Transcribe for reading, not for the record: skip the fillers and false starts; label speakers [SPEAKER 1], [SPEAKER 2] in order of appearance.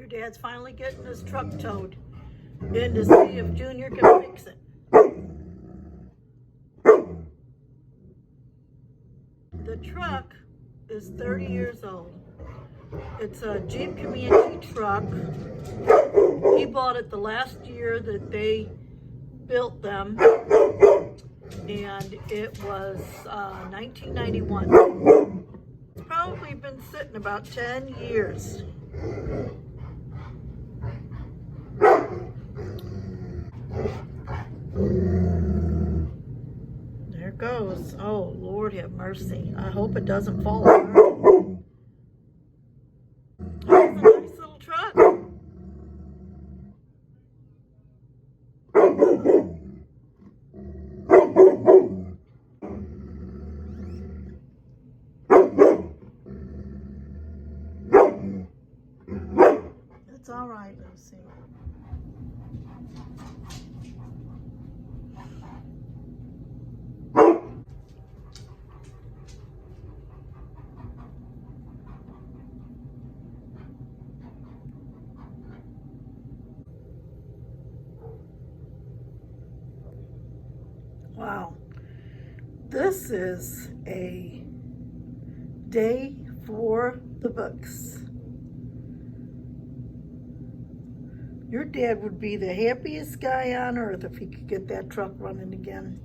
[SPEAKER 1] Your dad's finally getting his truck towed in to see if Junior can fix it. The truck is 30 years old. It's a Jeep Comanche truck. He bought it the last year that they built them, and it was 1991. It's probably been sitting about 10 years. There it goes. Oh, Lord have mercy. I hope it doesn't fall apart. It's a nice little truck. It's all right, Lucy. Wow, this is a day for the books. Your dad would be the happiest guy on earth if he could get that truck running again.